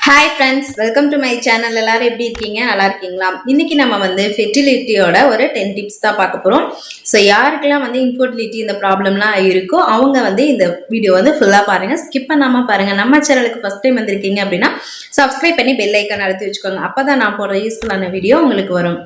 Hi friends, welcome to my channel. எல்லாரும் எப்படி இருக்கீங்க? நல்லா இருக்கீங்களா? இன்னைக்கு நம்ம வந்து ஃபெர்டிலிட்டியோட ஒரு 10 டிப்ஸ் தான் பார்க்க போகிறோம். ஸோ யாருக்கெல்லாம் வந்து இன்ஃபர்டிலிட்டி இந்த ப்ராப்ளம்லாம் இருக்கோ அவங்க வந்து இந்த வீடியோ வந்து ஃபுல்லாக பாருங்கள், ஸ்கிப் பண்ணாமல் பாருங்கள். நம்ம சேனலுக்கு ஃபஸ்ட் டைம் வந்திருக்கீங்க அப்படின்னா சப்ஸ்கிரைப் பண்ணி பெல் ஐக்கான் அழுத்தி வச்சுக்கோங்க. அப்போ தான் நான் போடுற யூஸ்ஃபுல்லான வீடியோ உங்களுக்கு வரும்.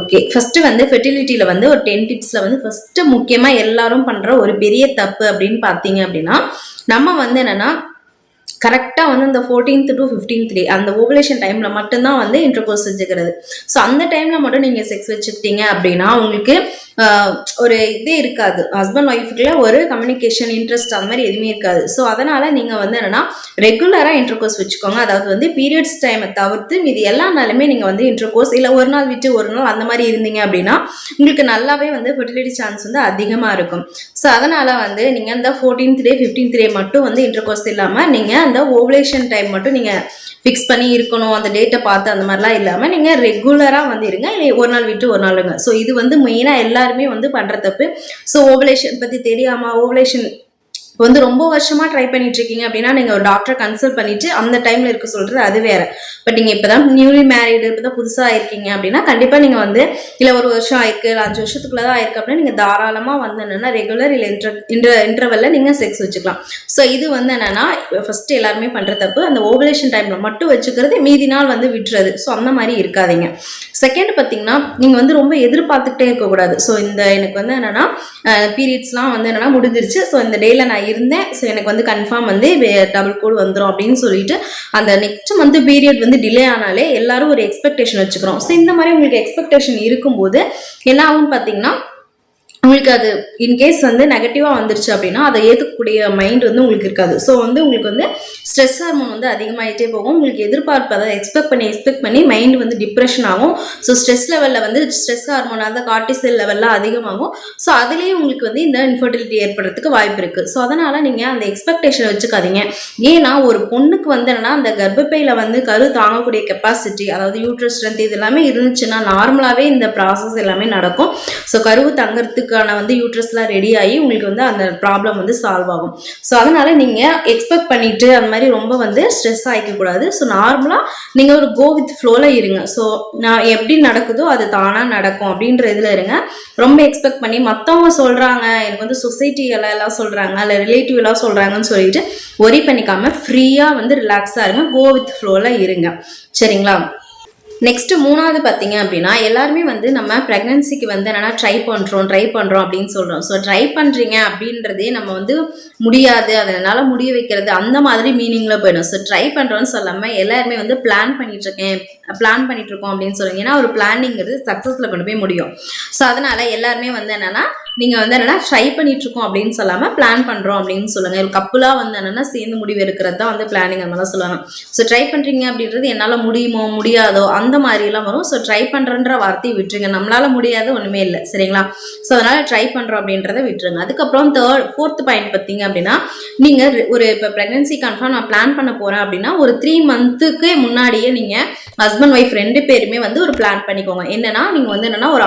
ஓகே, ஃபஸ்ட்டு வந்து ஃபெர்டிலிட்டியில் வந்து ஒரு 10 டிப்ஸில் வந்து ஃபஸ்ட்டு முக்கியமாக எல்லாரும் பண்ணுற ஒரு பெரிய தப்பு அப்படின்னு பார்த்தீங்க அப்படின்னா, நம்ம வந்து என்னென்னா கரெக்டாக வந்து இந்த 14th to 15th டே அந்த ஓவலேஷன் டைமில் மட்டும்தான் வந்து இன்டர்கோர்ஸ் வச்சுக்கிறது. ஸோ அந்த டைமில் மட்டும் நீங்கள் செக்ஸ் வச்சுக்கிட்டீங்க அப்படின்னா உங்களுக்கு ஒரு இதே இருக்காது, ஹஸ்பண்ட் ஒய்ஃபுக்குள்ள ஒரு கம்யூனிகேஷன் இன்ட்ரெஸ்ட் அந்த மாதிரி எதுவுமே இருக்காது. ஸோ அதனால் நீங்கள் வந்து என்னென்னா ரெகுலராக இன்டர்கோர்ஸ் வச்சுக்கோங்க. அதாவது வந்து பீரியட்ஸ் டைமை தவிர்த்து மீது எல்லா நாளுமே நீங்கள் வந்து இன்டர்கோர்ஸ் இல்லை ஒரு நாள் விட்டு ஒரு நாள் அந்த மாதிரி இருந்தீங்க அப்படின்னா உங்களுக்கு நல்லாவே வந்து ஃபெர்டிலிட்டி சான்ஸ் வந்து அதிகமாக இருக்கும். ஸோ அதனால் வந்து நீங்கள் இந்த 14th டே 15th டே மட்டும் வந்து இன்டர்கோர்ஸ் இல்லாமல் நீங்கள் அந்த ஓவலேஷன் டைம் மட்டும் நீங்கள் ஃபிக்ஸ் பண்ணி இருக்கணும், அந்த டேட்டை பார்த்து அந்த மாதிரிலாம் இல்லாமல் நீங்கள் ரெகுலராக வந்து இருங்க, இல்லை ஒரு நாள் விட்டு ஒரு நாளுங்க. ஸோ இது வந்து மெயினாக எல்லாருமே வந்து பண்ணுற தப்பு. ஸோ ஓவலேஷன் பற்றி தெரியாமல் ஓவலேஷன் வந்து ரொம்ப வருஷமாக ட்ரை பண்ணிட்டு இருக்கீங்க அப்படின்னா நீங்கள் ஒரு டாக்டரை கன்சல்ட் பண்ணிட்டு அந்த டைமில் இருக்க சொல்கிறது அது வேற. பட் நீங்கள் இப்போ தான் நியூலி மேரீடு இப்போ தான் புதுசாக இருக்கீங்க அப்படின்னா கண்டிப்பாக நீங்கள் வந்து இல்லை ஒரு வருஷம் ஆயிருக்கு இல்லை 5 வருஷத்துக்குள்ளே தான் ஆயிருக்கு அப்படின்னா நீங்கள் தாராளமாக வந்து என்னென்னா ரெகுலர் இல்லை இன்டர்வெல்ல நீங்கள் செக்ஸ் வச்சுக்கலாம். ஸோ இது வந்து என்னென்னா ஃபஸ்ட்டு எல்லாருமே பண்ணுற தப்பு, அந்த ஓவலேஷன் டைமில் மட்டும் வச்சுக்கிறது, மீதி நாள் வந்து விட்டுறது. ஸோ அந்த மாதிரி இருக்காதீங்க. செகண்ட் பார்த்தீங்கன்னா நீங்கள் வந்து ரொம்ப எதிர்பார்த்துக்கிட்டே இருக்கக்கூடாது. ஸோ இந்த எனக்கு வந்து என்னென்னா பீரியட்ஸ்லாம் வந்து என்னென்னா முடிஞ்சிருச்சு, ஸோ இந்த டேயில் நான் இருந்தேன், ஸோ எனக்கு வந்து கன்ஃபார்ம் வந்து டபுள் கோட் வந்துடும் அப்படின்னு சொல்லிட்டு அந்த நெக்ஸ்ட் மந்த் பீரியட் வந்து டிலே ஆனாலே எல்லாரும் ஒரு எக்ஸ்பெக்டேஷன் வச்சுக்கிறோம். ஸோ இந்த மாதிரி உங்களுக்கு எக்ஸ்பெக்டேஷன் இருக்கும்போது என்ன ஆகும்னு பார்த்தீங்கன்னா உங்களுக்கு அது இன்கேஸ் வந்து நெகட்டிவாக வந்துருச்சு அப்படின்னா அதை ஏற்றுக்கக்கூடிய மைண்ட் வந்து உங்களுக்கு இருக்காது. ஸோ வந்து உங்களுக்கு வந்து ஸ்ட்ரெஸ் ஹார்மோன் வந்து அதிகமாகிட்டே போகும். உங்களுக்கு எதிர்பார்ப்பு அதை எக்ஸ்பெக்ட் பண்ணி மைண்ட் வந்து டிப்ரெஷன் ஆகும். ஸோ ஸ்ட்ரெஸ் லெவலில் வந்து ஸ்ட்ரெஸ் ஹார்மோன் அந்த கார்டிசல் லெவலில் அதிகமாகும். ஸோ அதுலேயே உங்களுக்கு வந்து இந்த இன்ஃபர்டிலிட்டி ஏற்படுறதுக்கு வாய்ப்பு இருக்குது. ஸோ அதனால் நீங்கள் அந்த எக்ஸ்பெக்டேஷனை வச்சுக்காதீங்க. ஏன்னா ஒரு பொண்ணுக்கு வந்து என்னன்னா அந்த கர்ப்பப்பையில் வந்து கரு தாங்கக்கூடிய கெப்பாசிட்டி, அதாவது யூட்ரஸ் ஸ்ட்ரென்த் இது எல்லாமே இருந்துச்சுன்னா நார்மலாகவே இந்த ப்ராசஸ் எல்லாமே நடக்கும். ஸோ கருவு தங்கறதுக்கு வந்து யூட்ரஸ்லாம் ரெடி ஆகி உங்களுக்கு வந்து அந்த ப்ராப்ளம் வந்து சால்வ் ஆகும். ஸோ அதனால நீங்கள் எக்ஸ்பெக்ட் பண்ணிட்டு அந்த மாதிரி ரொம்ப வந்து ஸ்ட்ரெஸ் ஆகிக்கக்கூடாது. ஸோ நார்மலாக நீங்கள் ஒரு கோ வித் ஃப்ளோவில் இருங்க. ஸோ நான் எப்படி நடக்குதோ அது தானாக நடக்கும் அப்படின்ற இதில் இருங்க. ரொம்ப எக்ஸ்பெக்ட் பண்ணி மற்றவங்க சொல்கிறாங்க, எனக்கு வந்து சொசைட்டி எல்லாம் சொல்கிறாங்க இல்லை ரிலேட்டிவ் எல்லாம் சொல்கிறாங்கன்னு சொல்லிட்டு ஒரி பண்ணிக்காம ஃப்ரீயாக வந்து ரிலாக்ஸாக இருங்க, கோ வித் ஃப்ளோவில் இருங்க. சரிங்களா? நெக்ஸ்ட் மூணாவது பார்த்தீங்க அப்படின்னா எல்லாருமே வந்து நம்ம ப்ரெக்னன்சிக்கு வந்து என்னன்னா ட்ரை பண்ணுறோம் அப்படின்னு சொல்கிறோம். ஸோ ட்ரை பண்ணுறீங்க அப்படின்றதே நம்ம வந்து முடியாது, அதனால முடிய வைக்கிறது அந்த மாதிரி மீனிங்கில் போயிடும். ஸோ ட்ரை பண்ணுறோன்னு சொல்லாமல் எல்லாருமே வந்து பிளான் பண்ணிட்டு இருக்கோம் அப்படின்னு சொல்லுங்க. ஏன்னா ஒரு பிளானிங்கிறது சக்ஸஸில் கொண்டு போய் முடியும். ஸோ அதனால எல்லாருமே வந்து என்னன்னா நீங்கள் வந்து என்னென்னா ட்ரை பண்ணிட்டுருக்கோம் அப்படின்னு சொல்லாமல் பிளான் பண்ணுறோம் அப்படின்னு சொல்லுங்கள். ஒரு கப்புலாக வந்து என்னென்னா சேர்ந்து முடிவு எடுக்கிறது தான் வந்து பிளானிங் அந்த மாதிரிலாம் சொல்லுவாங்க. ஸோ ட்ரை பண்ணுறீங்க அப்படின்றது என்னால் முடியுமோ முடியாதோ அந்த மாதிரிலாம் வரும். ஸோ ட்ரை பண்ணுறன்ற வார்த்தையை விட்டுருங்க. நம்மளால் முடியாத ஒன்றுமே இல்லை. சரிங்களா? ஸோ அதனால் ட்ரை பண்ணுறோம் அப்படின்றத விட்டுருங்க. அதுக்கப்புறம் ஃபோர்த் பாயிண்ட் பார்த்தீங்க அப்படின்னா நீங்கள் ஒரு இப்போ ப்ரெக்னன்சி கன்ஃபார்ம் நான் பிளான் பண்ண போகிறேன் அப்படின்னா ஒரு 3 மந்த்துக்கு முன்னாடியே நீங்கள் ஹஸ்பண்ட் ஒய்ஃப் 2 பேருமே வந்து ஒரு பிளான் பண்ணிக்கோங்க. என்னன்னா நீங்கள் வந்து என்னென்னா ஒரு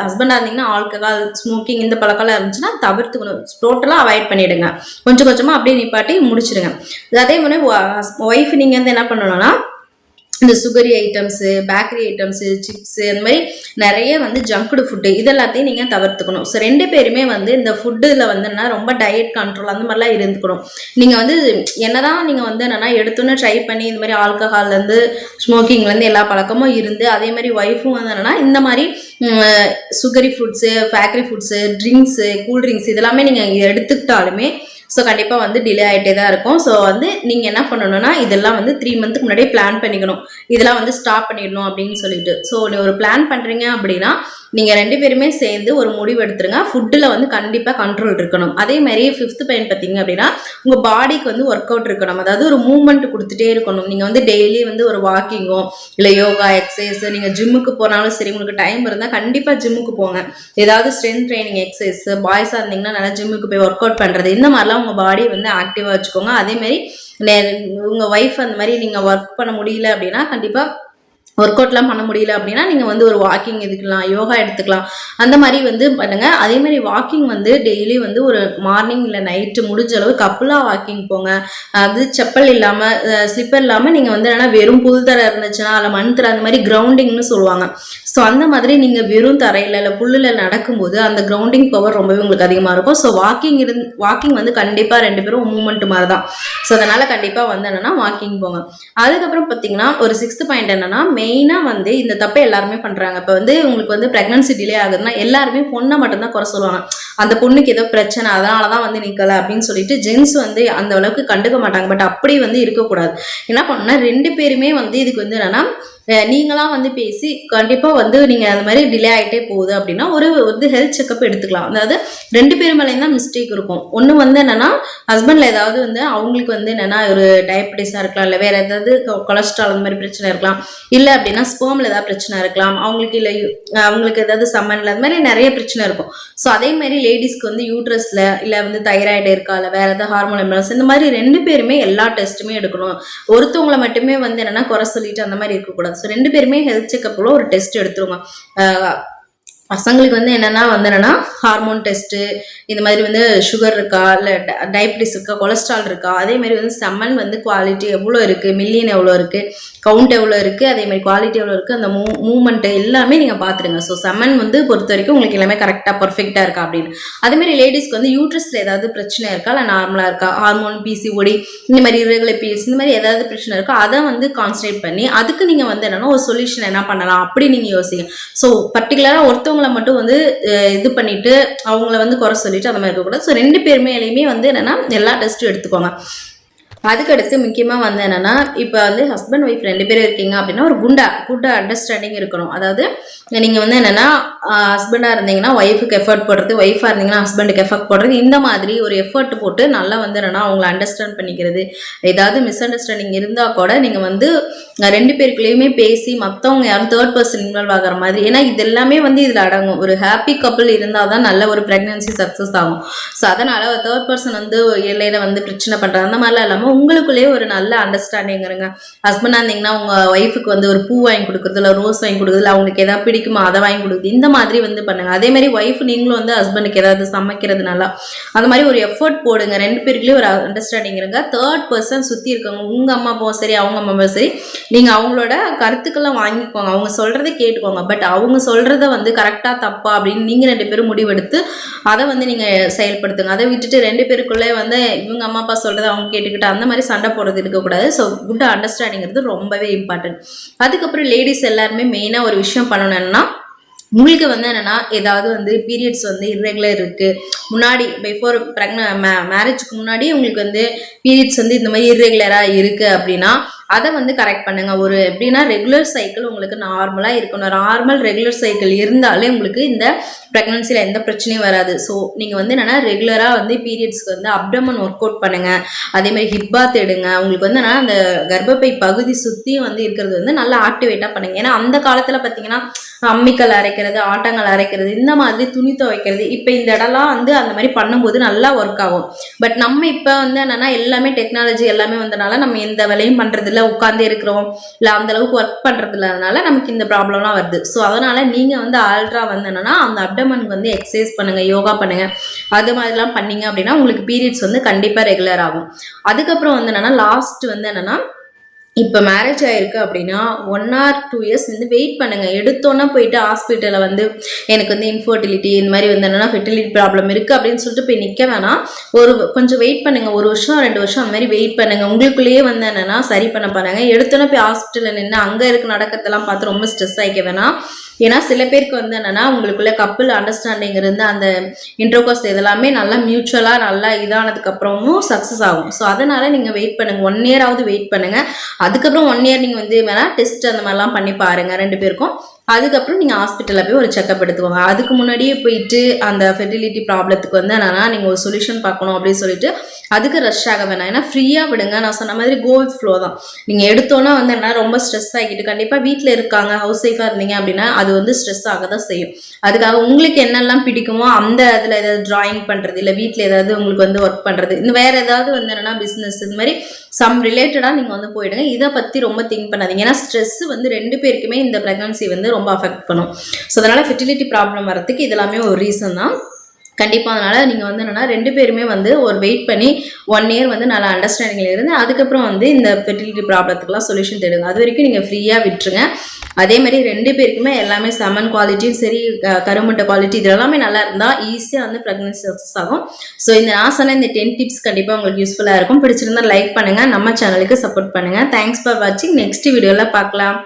ஹஸ்பண்டாக இருந்தீங்கன்னா ஆல்கஹால் ஸ்மோக்கிங் இந்த பழக்கம் இருந்துச்சுன்னா தவிர்த்துக்கணும், டோட்டலாக அவாய்ட் பண்ணிவிடுங்க. கொஞ்சம் கொஞ்சமாக அப்படியே நிப்பாட்டி முடிச்சிடுங்க. அதே மாதிரி ஒய்ஃப் நீங்கள் வந்து என்ன பண்ணணும்னா இந்த sugary items, bakery items, chips அந்த மாதிரி நிறைய வந்து ஜங்க்டு ஃபுட்டு இதெல்லாத்தையும் நீங்கள் தவிர்த்துக்கணும். ஸோ 2 பேருமே வந்து இந்த ஃபுட்டில் வந்து என்ன ரொம்ப டயட் கண்ட்ரோல் அந்த மாதிரிலாம் இருந்துக்கணும். நீங்கள் வந்து என்னதான் நீங்கள் வந்து என்னென்னா எடுத்தோன்னே ட்ரை பண்ணி இந்த மாதிரி ஆல்கஹால்லேருந்து ஸ்மோக்கிங்லேருந்து எல்லா பழக்கமும் இருந்து அதே மாதிரி ஒய்ஃபும் வந்து என்னென்னா இந்த மாதிரி sugary foods, bakery foods, drinks, cool drinks இதெல்லாமே நீங்கள் எடுத்துக்கிட்டாலுமே ஸோ கண்டிப்பாக வந்து டிலே ஆகிட்டே தான் இருக்கும். ஸோ வந்து நீங்கள் என்ன பண்ணணும்னா இதெல்லாம் வந்து 3 மந்த்துக்கு முன்னாடியே பிளான் பண்ணிக்கணும், இதெல்லாம் வந்து ஸ்டாப் பண்ணிடணும் அப்படின்னு சொல்லிட்டு. ஸோ ஒரு பிளான் பண்ணுறீங்க அப்படின்னா நீங்கள் 2 பேருமே சேர்ந்து ஒரு முடிவு எடுத்துருங்க. ஃபுட்டில் வந்து கண்டிப்பாக கண்ட்ரோல் இருக்கணும். அதே மாதிரி 5th பாயிண்ட் பார்த்தீங்க அப்படின்னா உங்கள் பாடிக்கு வந்து ஒர்க் அவுட் இருக்கணும். அதாவது ஒரு மூவ்மெண்ட் கொடுத்துட்டே இருக்கணும். நீங்கள் வந்து டெய்லி வந்து ஒரு வாக்கிங்கோ இல்லை யோகா எக்ஸசைஸ், நீங்கள் ஜிம்முக்கு போனாலும் சரி, உங்களுக்கு டைம் இருந்தால் கண்டிப்பாக ஜிம்முக்கு போங்க. ஏதாவது ஸ்ட்ரென்த் ட்ரைனிங் எக்ஸசைஸ், பாய்ஸாக இருந்தீங்கன்னா நல்லா ஜிம்முக்கு போய் ஒர்க் அவுட் பண்ணுறது, இந்த மாதிரிலாம் உங்கள் பாடியை வந்து ஆக்டிவாக வச்சுக்கோங்க. அதேமாதிரி உங்கள் ஒய்ஃப் அந்த மாதிரி நீங்கள் ஒர்க் பண்ண முடியல அப்படின்னா கண்டிப்பாக ஒர்க் அவுட்லாம் பண்ண முடியல அப்படின்னா நீங்கள் வந்து ஒரு வாக்கிங் எடுத்துக்கலாம், யோகா எடுத்துக்கலாம், அந்த மாதிரி வந்து பண்ணுங்கள். அதே மாதிரி வாக்கிங் வந்து டெய்லி வந்து ஒரு மார்னிங் இல்லை நைட்டு முடிஞ்ச அளவு கப்புலாக வாக்கிங் போங்க. அது செப்பல் இல்லாமல் ஸ்லிப்பர் இல்லாமல் நீங்கள் வந்து என்னன்னா வெறும் புல் தரை இருந்துச்சுன்னா அதில் மண் தரை அந்த மாதிரி கிரவுண்டிங்னு சொல்லுவாங்க. ஸோ அந்த மாதிரி நீங்கள் வெறும் தரையில் இல்லை புல்லில் நடக்கும்போது அந்த கிரவுண்டிங் பவர் ரொம்பவே உங்களுக்கு அதிகமாக இருக்கும். ஸோ வாக்கிங் வந்து கண்டிப்பாக 2 பேரும் மூவ்மெண்ட் மாதிரி தான். ஸோ அதனால் கண்டிப்பாக வந்து என்னென்னா வாக்கிங் போங்க. அதுக்கப்புறம் பார்த்தீங்கன்னா ஒரு 6th பாயிண்ட் என்னன்னா, மெயினாக வந்து இந்த தப்பை எல்லாருமே பண்ணுறாங்க. இப்போ வந்து உங்களுக்கு வந்து ப்ரெக்னன்சி டிலே ஆகுதுன்னா எல்லாருமே பொண்ணை மட்டும்தான் குறை சொல்லுவாங்க. அந்த பொண்ணுக்கு ஏதோ பிரச்சனை அதனால தான் வந்து நிற்கலை அப்படின்னு சொல்லிட்டு ஜென்ஸ் வந்து அந்த அளவுக்கு கண்டுக்க மாட்டாங்க. பட் அப்படி வந்து இருக்கக்கூடாது. என்ன பண்ணணும்னா 2 பேருமே வந்து இதுக்கு வந்து என்னன்னா நீங்களாம் வந்து பேசி கண்டிப்பாக வந்து நீங்கள் அந்த மாதிரி டிலே ஆகிட்டே போகுது அப்படின்னா ஒரு வந்து ஹெல்த் செக்அப் எடுத்துக்கலாம். அதாவது 2 பேர் மேலேயும் தான் மிஸ்டேக் இருக்கும். ஒன்று வந்து என்னன்னா ஹஸ்பண்டில் ஏதாவது வந்து அவங்களுக்கு வந்து என்னென்னா ஒரு டயபெட்டிஸாக இருக்கலாம், இல்லை வேறு ஏதாவது கொலஸ்ட்ரால் அந்த மாதிரி பிரச்சனை இருக்கலாம், இல்லை அப்படின்னா ஸ்பெர்மில் ஏதாவது பிரச்சனை இருக்கலாம், அவங்களுக்கு இல்லை அவங்களுக்கு ஏதாவது சம்மனில் அது மாதிரி நிறைய பிரச்சனை இருக்கும். ஸோ அதே மாதிரி லேடிஸ்க்கு வந்து யூட்ரஸில் இல்லை வந்து தைராய்டு இருக்கா, இல்லை வேறு ஏதாவது ஹார்மோன் இம்பேலன்ஸ், இந்த மாதிரி 2 பேருமே எல்லா டெஸ்ட்டுமே எடுக்கணும். ஒருத்தவங்களை மட்டுமே வந்து என்னென்னா குறை சொல்லிட்டு அந்த மாதிரி இருக்கக்கூடாது. ஸோ 2 பேருமே ஹெல்த் செக்அப்பில் ஒரு டெஸ்ட் எடுத்துருவாங்க. பசங்களுக்கு வந்து என்னென்னா வந்து என்னென்னா ஹார்மோன் டெஸ்ட்டு, இந்த மாதிரி வந்து சுகர் இருக்கா, இல்லை டயபிட்டிஸ் இருக்கா, கொலஸ்ட்ரால் இருக்கா, அதே மாதிரி வந்து செம்மன் வந்து குவாலிட்டி எவ்வளோ இருக்குது, மில்லியன் எவ்வளோ இருக்குது, கவுண்ட் எவ்வளோ இருக்குது, அதே மாதிரி குவாலிட்டி எவ்வளோ இருக்குது, அந்த மூமெண்ட்டு எல்லாமே நீங்கள் பார்த்துருங்க. ஸோ செம்மன் வந்து பொறுத்த வரைக்கும் உங்களுக்கு எல்லாமே கரெக்டாக பர்ஃபெக்டாக இருக்கா அப்படின்னு. அதேமாதிரி லேடிஸ்க்கு வந்து யூட்ரஸில் ஏதாவது பிரச்சனை இருக்கா, இல்லை நார்மலாக இருக்கா, ஹார்மோன் பிசிஓடி இந்த மாதிரி irregular periods இந்த மாதிரி ஏதாவது பிரச்சனை இருக்கோ அதை வந்து கான்சன்ட்ரேட் பண்ணி அதுக்கு நீங்கள் வந்து என்னென்னா ஒரு சொல்யூஷன் என்ன பண்ணலாம் அப்படி நீங்கள் யோசிங்க. ஸோ பர்டிகுலராக ஒருத்தவங்களை மட்டும் வந்து இது பண்ணிட்டு அவங்கள வந்து குறை சொல்லிட்டு அந்த மாதிரி இருக்கக்கூடாது. ஸோ 2 பேருமே வந்து என்னன்னா எல்லா டெஸ்ட்டும் எடுத்துக்கோங்க. அதுக்கடுத்து முக்கியமாக வந்து என்னென்னா இப்போ வந்து ஹஸ்பண்ட் ஒய்ஃப் 2 பேரும் இருக்கீங்க அப்படின்னா ஒரு குட் அண்டர்ஸ்டாண்டிங் இருக்கணும். அதாவது நீங்கள் வந்து என்னென்னா ஹஸ்பண்டாக இருந்தீங்கன்னா ஒய்ஃபுக்கு எஃபர்ட் போடுறது, ஒய்ஃபாக இருந்தீங்கன்னா ஹஸ்பண்டுக்கு எஃபர்ட் போடுறது, இந்த மாதிரி ஒரு எஃபர்ட் போட்டு நல்லா வந்து என்னென்னா அவங்கள அண்டர்ஸ்டாண்ட் பண்ணிக்கிறது. ஏதாவது மிஸ் அண்டர்ஸ்டாண்டிங் இருந்தால் கூட நீங்கள் வந்து 2 பேருக்குள்ளேயுமே பேசி மற்றவங்க யாரும் 3rd person இன்வால்வ் ஆகிற மாதிரி, ஏன்னா இது எல்லாமே வந்து இதில் அடங்கும். ஒரு ஹாப்பி கப்பிள் இருந்தால் தான் நல்ல ஒரு ப்ரெக்னன்சி சக்ஸஸ் ஆகும். ஸோ அதனால் ஒரு 3rd person வந்து இடையில வந்து பிரச்சனை பண்ணுறது அந்த மாதிரிலாம் இல்லாமல் உங்களுக்குள்ளேயே ஒரு நல்ல அண்டர்ஸ்டாண்டிங் இருங்க. ஹஸ்பண்டாக இருந்தீங்கன்னா உங்கள் ஒய்ஃபுக்கு வந்து ஒரு பூ வாங்கி கொடுக்குறது, இல்லை ரோஸ் வாங்கி கொடுக்குறது, இல்லை அவங்களுக்கு எதாவது பிடிக்குமா அதை வாங்கி கொடுக்குது, இந்த மாதிரி வந்து பண்ணுங்க. அதே மாதிரி ஒய்ஃப் நீங்களும் வந்து ஹஸ்பண்டுக்கு ஏதாவது சமைக்கிறது நல்லா அந்த மாதிரி ஒரு எஃபர்ட் போடுங்க. 2 பேருக்குள்ளேயும் ஒரு அண்டர்ஸ்டாண்டிங் இருங்க. 3rd person சுற்றி இருக்கவங்க உங்கள் அம்மா அப்பாவும் சரி அவங்க அம்மா அப்பாவும் சரி நீங்கள் அவங்களோட கருத்துக்கெல்லாம் வாங்கிக்கோங்க, அவங்க சொல்கிறத கேட்டுக்கோங்க. பட் அவங்க சொல்கிறத வந்து கரெக்டாக தப்பா அப்படின்னு நீங்கள் 2 பேரும் முடிவெடுத்து அதை வந்து நீங்கள் செயல்படுத்துங்க. அதை விட்டுட்டு 2 பேருக்குள்ளே வந்து இவங்க அம்மா அப்பா சொல்கிறத அவங்க கேட்டுக்கிட்டு அந்த மாதிரி சண்டை போடுறது இருக்கக்கூடாது. ஸோ குட் அண்டர்ஸ்டாண்டிங்கிறது ரொம்பவே இம்பார்ட்டன்ட். அதுக்கப்புறம் லேடிஸ் எல்லாருமே மெயினாக ஒரு விஷயம் பண்ணணும்னா உங்களுக்கு வந்து என்னென்னா ஏதாவது வந்து பீரியட்ஸ் வந்து இர்ரெகுலர் இருக்குது, முன்னாடி பிஃபோர் மேரேஜுக்கு முன்னாடி உங்களுக்கு வந்து பீரியட்ஸ் வந்து இந்த மாதிரி இர்ரெகுலராக இருக்குது அப்படின்னா அதை வந்து கரெக்ட் பண்ணுங்க. ஒரு எப்படின்னா ரெகுலர் சைக்கிள் உங்களுக்கு நார்மலாக இருக்கணும். நார்மல் ரெகுலர் சைக்கிள் இருந்தாலே உங்களுக்கு இந்த ப்ரெக்னன்சியில் எந்த பிரச்சனையும் வராது. ஸோ நீங்கள் வந்து என்னென்னா ரெகுலராக வந்து பீரியட்ஸ்க்கு வந்து அப்டமன் ஒர்க் அவுட் பண்ணுங்கள். அதேமாதிரி ஹிப் பாத் எடுங்க. உங்களுக்கு வந்து என்னென்னா அந்த கர்ப்பப்பை பகுதி சுற்றி வந்து இருக்கிறது வந்து நல்லா ஆக்டிவேட்டாக பண்ணுங்க. ஏன்னா அந்த காலத்தில் பார்த்தீங்கன்னா அம்மிக்கல் அரைக்கிறது, ஆட்டங்கள் அரைக்கிறது, இந்த மாதிரி துணி துவைக்கிறது, இப்போ இந்த இடம்லாம் வந்து அந்த மாதிரி பண்ணும்போது நல்லா ஒர்க் ஆகும். பட் நம்ம இப்போ வந்து என்னென்னா எல்லாமே டெக்னாலஜி எல்லாமே வந்தனால நம்ம எந்த வேலையும் பண்ணுறதில்ல, உட்காந்தே இருக்கிறோம், இல்லை அந்த அளவுக்கு ஒர்க் பண்ணுறது இல்லாதனால நமக்கு இந்த ப்ராப்ளம்லாம் வருது. ஸோ அதனால் நீங்கள் வந்து ஆல்ட்ரா வந்து என்னென்னா அந்த அப்டமனுக்கு வந்து எக்ஸசைஸ் பண்ணுங்கள், யோகா பண்ணுங்கள், அது மாதிரிலாம் பண்ணிங்க அப்படின்னா உங்களுக்கு பீரியட்ஸ் வந்து கண்டிப்பாக ரெகுலர் ஆகும். அதுக்கப்புறம் வந்து என்னென்னா லாஸ்ட் வந்து என்னென்னா இப்போ மேரேஜ் ஆகிருக்கு அப்படின்னா 1 or 2 years வந்து வெயிட் பண்ணுங்கள். எடுத்தோன்னா போயிட்டு ஹாஸ்பிட்டலில் வந்து எனக்கு வந்து இன்ஃபர்டிலிட்டி இந்த மாதிரி வந்து என்னென்னா ஃபெர்டிலிட்டி ப்ராப்ளம் இருக்குது அப்படின்னு சொல்லிட்டு போய் நிற்க வேணாம். கொஞ்சம் வெயிட் பண்ணுங்கள். 1 வருஷம் 2 வருஷம் அந்த மாதிரி வெயிட் பண்ணுங்கள். உங்களுக்குள்ளேயே வந்து என்னென்னா சரி பண்ண பாருங்க. எடுத்தோன்னே போய் ஹாஸ்பிட்டலில் நின்று அங்கே இருக்க நடக்கிறதெல்லாம் பார்த்து ரொம்ப ஸ்ட்ரெஸ் ஆகிக்க வேணாம். ஏன்னா சில பேருக்கு வந்து என்னென்னா உங்களுக்குள்ள கப்பிள் அண்டர்ஸ்டாண்டிங் இருந்து அந்த இன்ட்ரோகாஸ்ட் இதெல்லாமே நல்லா மியூச்சுவலாக நல்லா இதானதுக்கப்புறமும் சக்ஸஸ் ஆகும். ஸோ அதனால் நீங்கள் வெயிட் பண்ணுங்கள். 1 year வெயிட் பண்ணுங்கள். அதுக்கப்புறம் 1 year நீங்கள் வந்து வேணால் டெஸ்ட் அந்த மாதிரிலாம் பண்ணி பாருங்கள் 2 பேருக்கும். அதுக்கப்புறம் நீங்கள் ஹாஸ்பிட்டலில் போய் ஒரு செக்அப் எடுத்துக்கோங்க. அதுக்கு முன்னாடியே போயிட்டு அந்த ஃபெர்டிலிட்டி ப்ராப்ளத்துக்கு வந்து என்னென்னா நீங்கள் ஒரு சொல்யூஷன் பார்க்கணும் அப்படின்னு சொல்லிட்டு அதுக்கு ரஷ் ஆக வேணாம். ஏன்னா ஃப்ரீயா விடுங்க. நான் சொன்ன மாதிரி கோல் ஃப்ளோ தான். நீங்க எடுத்தோன்னா வந்து என்ன ரொம்ப ஸ்ட்ரெஸ் ஆகிட்டு கண்டிப்பா வீட்டில் இருக்காங்க ஹவுஸ் ஒய்ஃபா இருந்தீங்க அப்படின்னா அது வந்து ஸ்ட்ரெஸ் ஆக தான் செய்யும். அதுக்காக உங்களுக்கு என்னெல்லாம் பிடிக்குமோ அந்த அதில் ஏதாவது டிராயிங் பண்றது, இல்லை வீட்டில் ஏதாவது உங்களுக்கு வந்து ஒர்க் பண்றது, இந்த வேற ஏதாவது வந்து என்னன்னா பிஸ்னஸ் இந்த மாதிரி சம் ரிலேட்டடா நீங்க வந்து போயிடுங்க. இதை பத்தி ரொம்ப திங்க் பண்ணாதீங்க. ஏன்னா ஸ்ட்ரெஸ் வந்து 2 பேருக்குமே இந்த பிரெக்னன்சி வந்து ரொம்ப அஃபெக்ட் பண்ணும். ஸோ அதனால ஃபெர்டிலிட்டி ப்ராப்ளம் வரதுக்கு இதெல்லாமே ஒரு ரீசன் தான். கண்டிப்பாக அதனால் நீங்கள் வந்து என்னென்னா 2 பேருமே வந்து ஒரு வெயிட் பண்ணி 1 இயர் வந்து நல்லா அண்டர்ஸ்டாண்டிங்கில் இருந்து அதுக்கப்புறம் வந்து இந்த ஃபெர்டிலிட்டி ப்ராப்ளத்துக்குலாம் சொல்யூஷன் தேடுங்க. அது வரைக்கும் நீங்கள் ஃப்ரீயாக விட்டுருங்க. அதே மாதிரி 2 பேருக்குமே எல்லாமே செமன் குவாலிட்டியும் சரி கருமுட்டை குவாலிட்டி இது எல்லாமே நல்லா இருந்தால் ஈஸியாக வந்து ப்ரெக்னன்சி சக்ஸஸ் ஆகும். ஸோ இந்த நான் சொன்ன இந்த 10 டிப்ஸ் கண்டிப்பாக உங்களுக்கு யூஸ்ஃபுல்லாக இருக்கும். பிடிச்சிருந்தா லைக் பண்ணுங்கள், நம்ம சேனலுக்கு சப்போர்ட் பண்ணுங்கள். தேங்க்ஸ் ஃபார் வாட்சிங். நெக்ஸ்ட் வீடியோவில் பார்க்கலாம்.